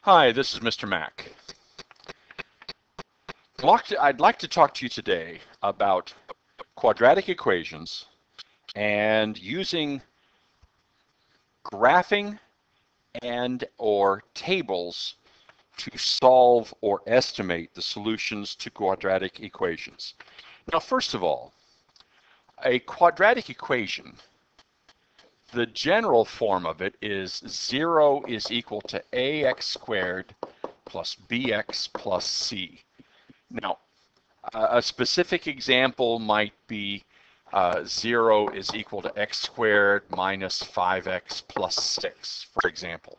Hi, this is Mr. Mack. I'd like to talk to you today about quadratic equations and using graphing and or tables to solve or estimate the solutions to quadratic equations. Now, first of all, a quadratic equation, the general form of it is 0 is equal to ax squared plus bx plus c. Now, a specific example might be 0 is equal to x squared minus 5x plus 6, for example.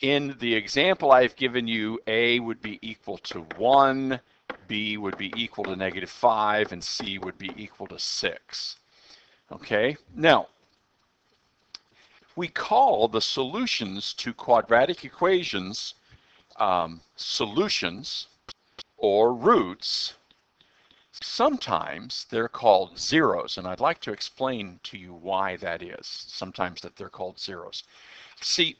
In the example I've given you, a would be equal to 1, b would be equal to negative 5, and c would be equal to 6. Okay, now, we call the solutions to quadratic equations solutions or roots. Sometimes they're called zeros, and I'd like to explain to you why that is, sometimes that they're called zeros. See,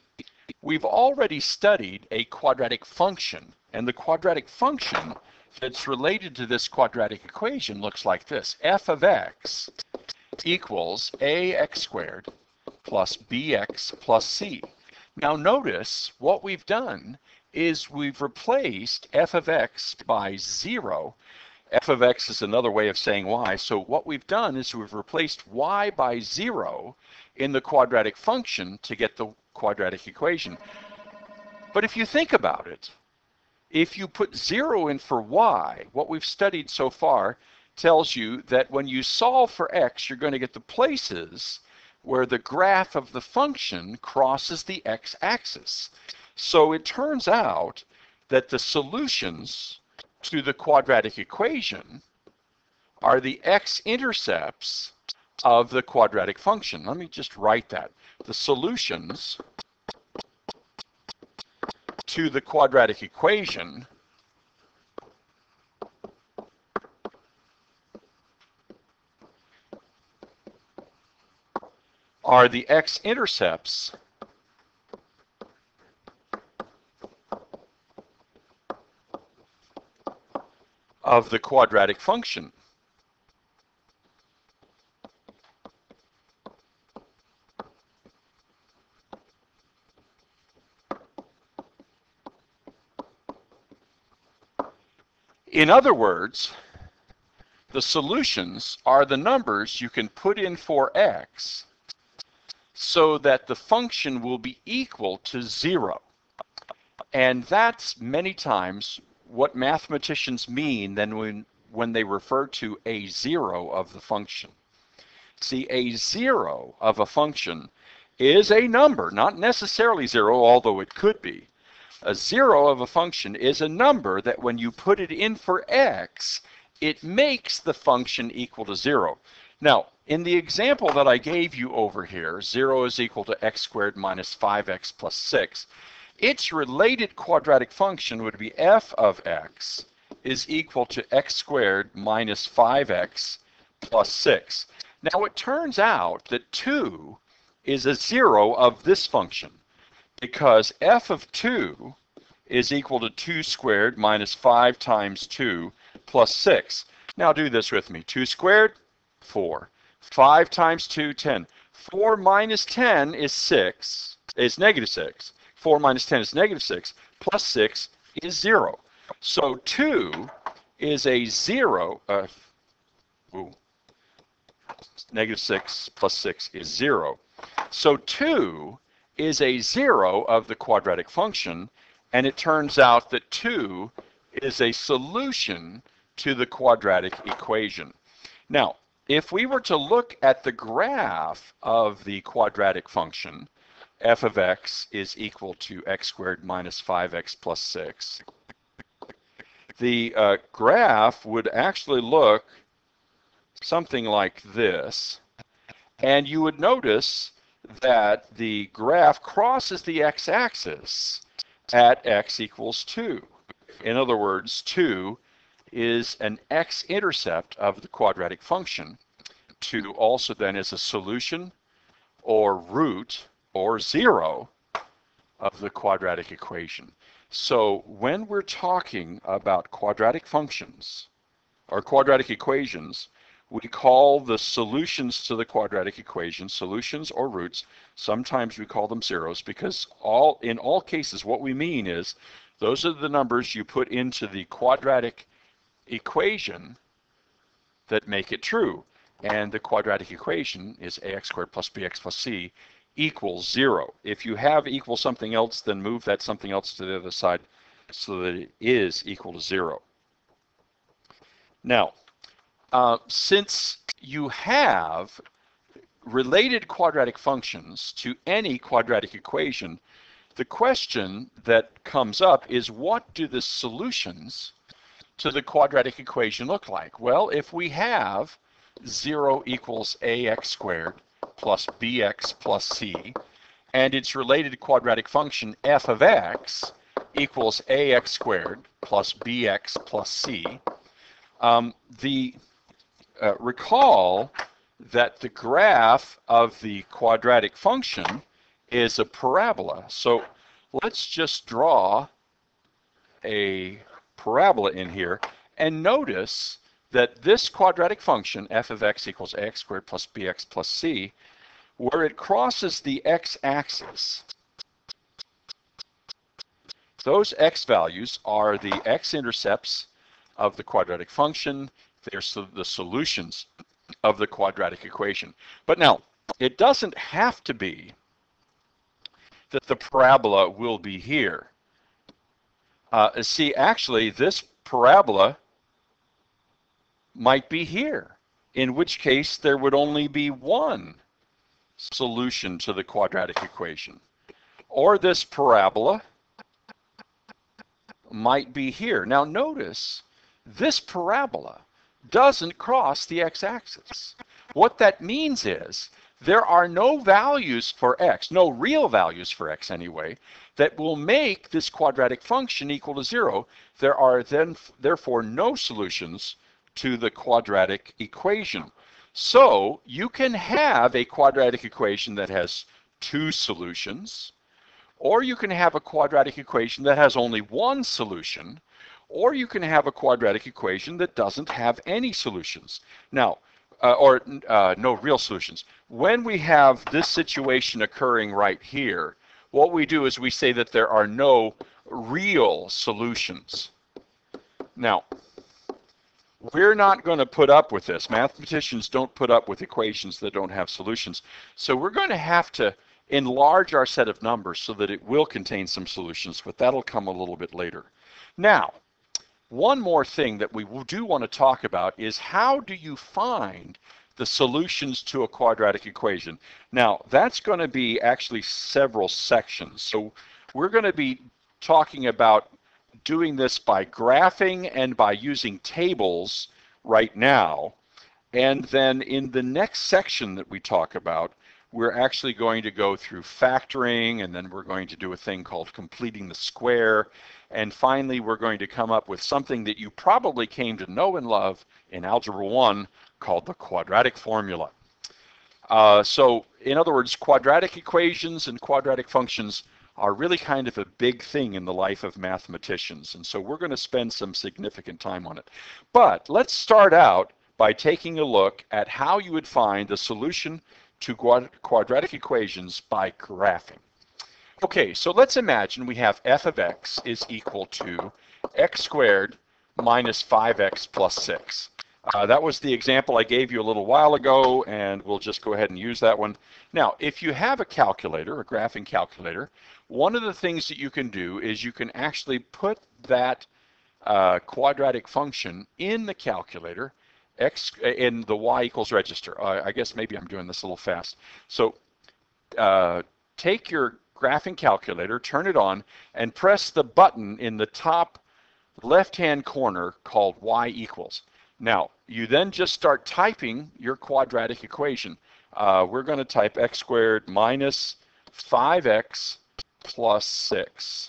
we've already studied a quadratic function, and the quadratic function that's related to this quadratic equation looks like this. F of x equals ax squared plus bx plus c. Now notice what we've done is we've replaced f of x by 0. F of x is another way of saying y. So what we've done is we've replaced y by 0 in the quadratic function to get the quadratic equation. But if you think about it, if you put 0 in for y, what we've studied so far tells you that when you solve for x, you're going to get the places where the graph of the function crosses the x-axis. So it turns out that the solutions to the quadratic equation are the x-intercepts of the quadratic function. Let me just write that. The solutions to the quadratic equation are the x-intercepts of the quadratic function. In other words, the solutions are the numbers you can put in for x so that the function will be equal to 0. And that's many times what mathematicians mean then when they refer to a 0 of the function. See, a 0 of a function is a number, not necessarily 0, although it could be. A 0 of a function is a number that when you put it in for x, it makes the function equal to 0. Now, in the example that I gave you over here, 0 is equal to x squared minus 5x plus 6, its related quadratic function would be f of x is equal to x squared minus 5x plus 6. Now, it turns out that 2 is a 0 of this function, because f of 2 is equal to 2 squared minus 5 times 2 plus 6. Now do this with me. 2 squared, 4. 5 times 2, 10. 4 minus 10 is 6, is negative 6. 4 minus 10 is negative 6, plus 6 is 0. So 2 is a 0, negative 6 plus 6 is 0. So 2 is a 0 of the quadratic function, and it turns out that 2 is a solution to the quadratic equation. Now, if we were to look at the graph of the quadratic function, f of x is equal to x squared minus 5x plus 6, the graph would actually look something like this, and you would notice that the graph crosses the x-axis at x equals 2. In other words, 2 is an x-intercept of the quadratic function. 2 also then is a solution or root or 0 of the quadratic equation. So when we're talking about quadratic functions or quadratic equations, we call the solutions to the quadratic equation solutions or roots. Sometimes we call them zeros because in all cases what we mean is those are the numbers you put into the quadratic equation that make it true. And the quadratic equation is ax squared plus bx plus c equals 0. If you have equal something else, then move that something else to the other side so that it is equal to 0. Now, since you have related quadratic functions to any quadratic equation, the question that comes up is what do the solutions to the quadratic equation look like? Well, if we have 0 equals ax squared plus bx plus c, and its related quadratic function f of x equals ax squared plus bx plus c, recall that the graph of the quadratic function is a parabola. So let's just draw a parabola in here and notice that this quadratic function f of x equals ax squared plus bx plus c, where it crosses the x-axis, those x values are the x-intercepts of the quadratic function. They're the solutions of the quadratic equation. But now, it doesn't have to be that the parabola will be here. See, actually, this parabola might be here, in which case there would only be one solution to the quadratic equation. Or this parabola might be here. Now notice, this parabola doesn't cross the x-axis. What that means is there are no values for x, no real values for x anyway, that will make this quadratic function equal to 0. There are therefore no solutions to the quadratic equation. So you can have a quadratic equation that has two solutions, or you can have a quadratic equation that has only one solution, or you can have a quadratic equation that doesn't have any solutions. Now, no real solutions. When we have this situation occurring right here, what we do is we say that there are no real solutions. Now, we're not going to put up with this. Mathematicians don't put up with equations that don't have solutions. So we're going to have to enlarge our set of numbers so that it will contain some solutions, but that'll come a little bit later. Now, one more thing that we do want to talk about is how do you find the solutions to a quadratic equation? Now, that's going to be actually several sections. So we're going to be talking about doing this by graphing and by using tables right now. And then in the next section that we talk about, we're actually going to go through factoring, and then we're going to do a thing called completing the square. And finally, we're going to come up with something that you probably came to know and love in Algebra 1 called the quadratic formula. So in other words, quadratic equations and quadratic functions are really kind of a big thing in the life of mathematicians. And so we're going to spend some significant time on it. But let's start out by taking a look at how you would find the solution to quadratic equations by graphing. Okay, so let's imagine we have f of x is equal to x squared minus 5x plus 6. That was the example I gave you a little while ago, and we'll just go ahead and use that one. Now, if you have a calculator, a graphing calculator, one of the things that you can do is you can actually put that quadratic function in the calculator, in the y equals register. I guess maybe I'm doing this a little fast. So take your graphing calculator, turn it on, and press the button in the top left-hand corner called y equals. Now, you then just start typing your quadratic equation. We're going to type x squared minus 5x plus 6.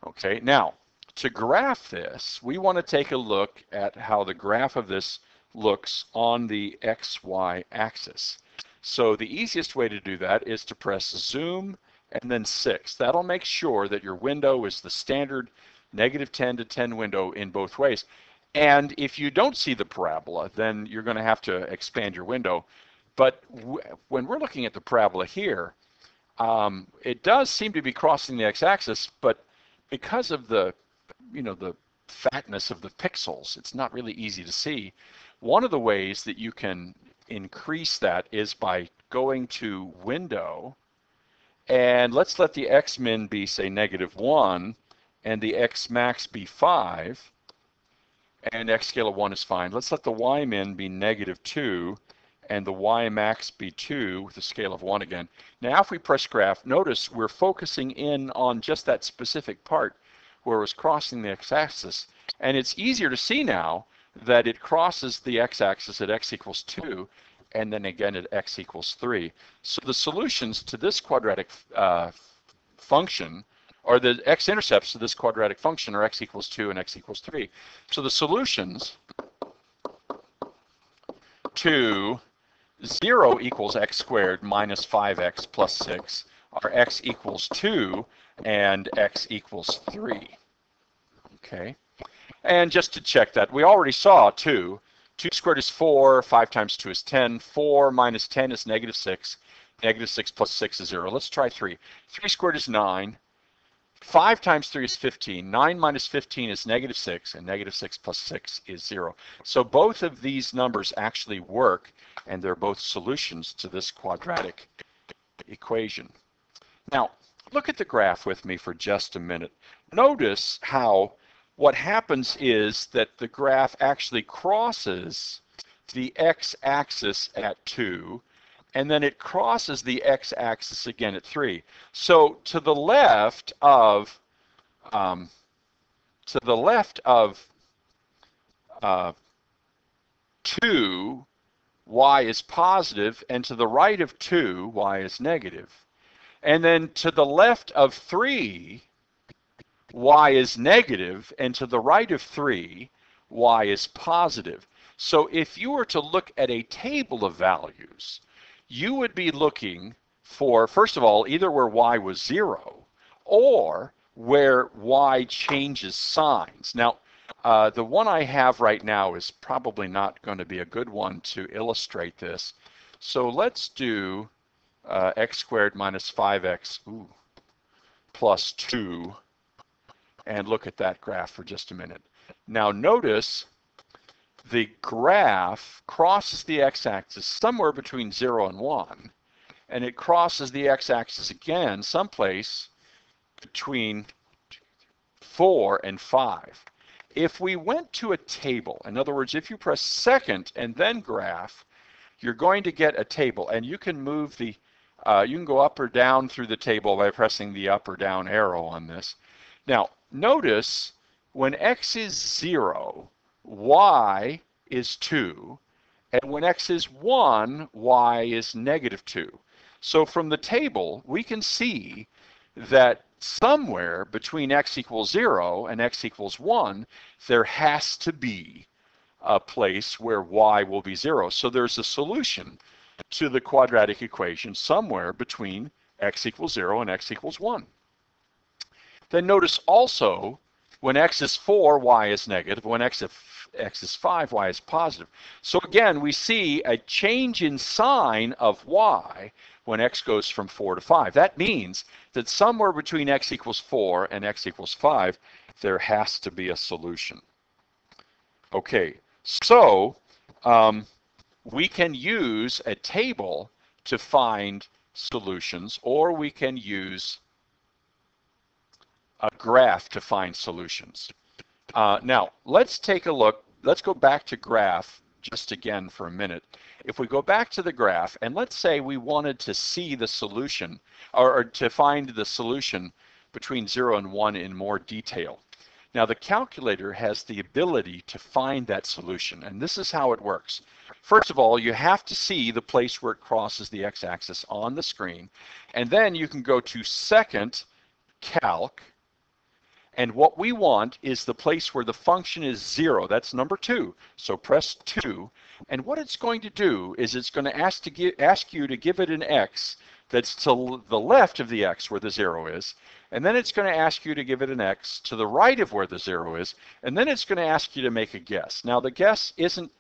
Okay, now, to graph this, we want to take a look at how the graph of this looks on the xy axis. So the easiest way to do that is to press zoom and then 6. That'll make sure that your window is the standard -10 to 10 window in both ways. And if you don't see the parabola, then you're going to have to expand your window. But when we're looking at the parabola here, it does seem to be crossing the x-axis, but because of the fatness of the pixels, it's not really easy to see. One of the ways that you can increase that is by going to Window, and let's let the x-min be, say, -1, and the x-max be 5, and x scale of 1 is fine. Let's let the y-min be -2, and the y-max be 2 with a scale of 1 again. Now if we press graph, notice we're focusing in on just that specific part where it was crossing the x-axis. And it's easier to see now that it crosses the x-axis at x equals 2, and then again at x equals 3. So the solutions to this quadratic function, or the x-intercepts to this quadratic function, are x equals 2 and x equals 3. So the solutions to 0 equals x squared minus 5x plus 6 are x equals 2 and x equals 3. Okay, and just to check that, we already saw 2. 2 squared is 4, 5 times 2 is 10, 4 minus 10 is -6, -6 plus 6 is 0. Let's try 3. 3 squared is 9, 5 times 3 is 15, 9 minus 15 is -6, and -6 plus 6 is 0. So both of these numbers actually work, and they're both solutions to this quadratic equation. Now, look at the graph with me for just a minute. Notice how what happens is that the graph actually crosses the x-axis at 2, and then it crosses the x-axis again at 3. So to the left of 2, y is positive, and to the right of 2, y is negative. And then to the left of 3, y is negative, and to the right of 3, y is positive. So if you were to look at a table of values, you would be looking for, first of all, either where y was 0 or where y changes signs. Now, the one I have right now is probably not going to be a good one to illustrate this. So let's do x squared minus 5x plus 2, and look at that graph for just a minute. Now notice the graph crosses the x-axis somewhere between 0 and 1, and it crosses the x-axis again someplace between 4 and 5. If we went to a table, in other words, if you press second and then graph, you're going to get a table, and you can move the, you can go up or down through the table by pressing the up or down arrow on this. Now, notice when x is 0, y is 2, and when x is 1, y is -2. So from the table, we can see that somewhere between x equals 0 and x equals 1, there has to be a place where y will be 0. So there's a solution to the quadratic equation somewhere between x equals 0 and x equals 1. Then notice also, when x is 4, y is negative. When x is 5, y is positive. So again, we see a change in sign of y when x goes from 4 to 5. That means that somewhere between x equals 4 and x equals 5, there has to be a solution. Okay, so we can use a table to find solutions, or we can use a graph to find solutions. Now, let's take a look. Let's go back to graph just again for a minute. If we go back to the graph, and let's say we wanted to see the solution, or to find the solution between 0 and 1 in more detail. Now, the calculator has the ability to find that solution, and this is how it works. First of all, you have to see the place where it crosses the x-axis on the screen, and then you can go to Second, Calc, and what we want is the place where the function is 0. That's number 2. So press 2, And what it's going to do is it's going to ask you to give it an x that's to the left of the x where the 0 is, and then it's going to ask you to give it an x to the right of where the 0 is, and then it's going to ask you to make a guess. Now the guess isn't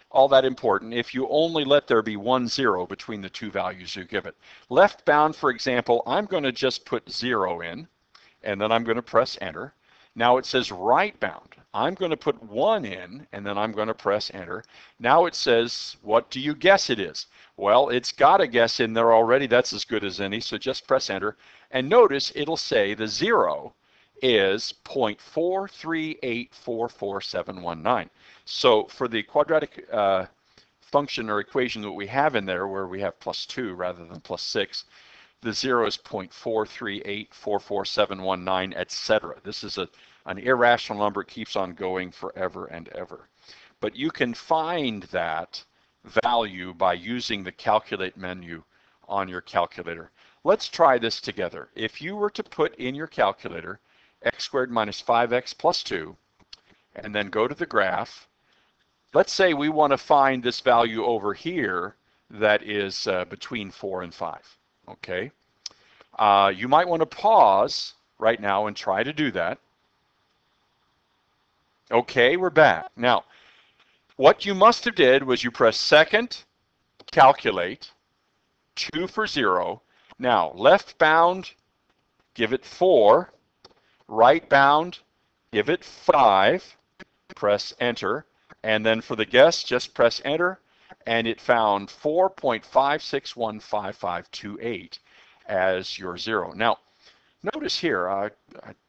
all that important if you only let there be 1 0 between the two values you give it. Left bound, for example, I'm going to just put 0 in, and then I'm going to press enter. Now it says right bound. I'm going to put 1 in, and then I'm going to press enter. Now it says, what do you guess it is? Well, it's got a guess in there already. That's as good as any, so just press enter. And notice it'll say the 0 is 0.438444719. So for the quadratic function or equation that we have in there, where we have plus 2 rather than plus 6, the 0 is 0.438444719, etc. This is an irrational number. It keeps on going forever and ever. But you can find that value by using the calculate menu on your calculator. Let's try this together. If you were to put in your calculator x squared minus 5x plus 2, and then go to the graph, let's say we want to find this value over here that is between 4 and 5. Okay, you might want to pause right now and try to do that. Okay, we're back. Now, what you must have did was you press second, calculate, 2 for 0. Now, left bound, give it 4. Right bound, give it 5. Press enter. And then for the guess, just press enter. And it found 4.5615528 as your 0. Now, notice here, I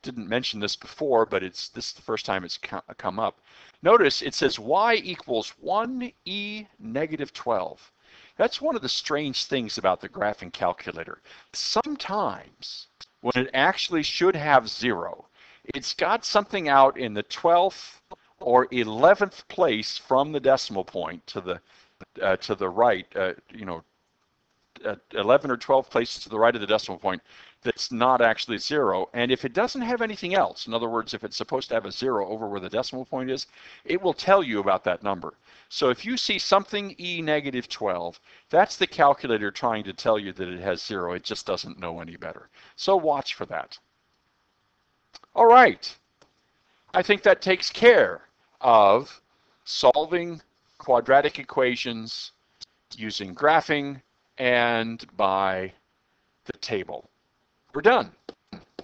didn't mention this before, but this is the first time it's come up. Notice it says y equals 1e negative 12. That's one of the strange things about the graphing calculator. Sometimes, when it actually should have 0, it's got something out in the 12th or 11th place from the decimal point to the right, 11 or 12 places to the right of the decimal point that's not actually 0. And if it doesn't have anything else, in other words, if it's supposed to have a 0 over where the decimal point is, it will tell you about that number. So if you see something e negative 12, that's the calculator trying to tell you that it has 0. It just doesn't know any better. So watch for that. All right. I think that takes care of solving quadratic equations using graphing and by the table. We're done.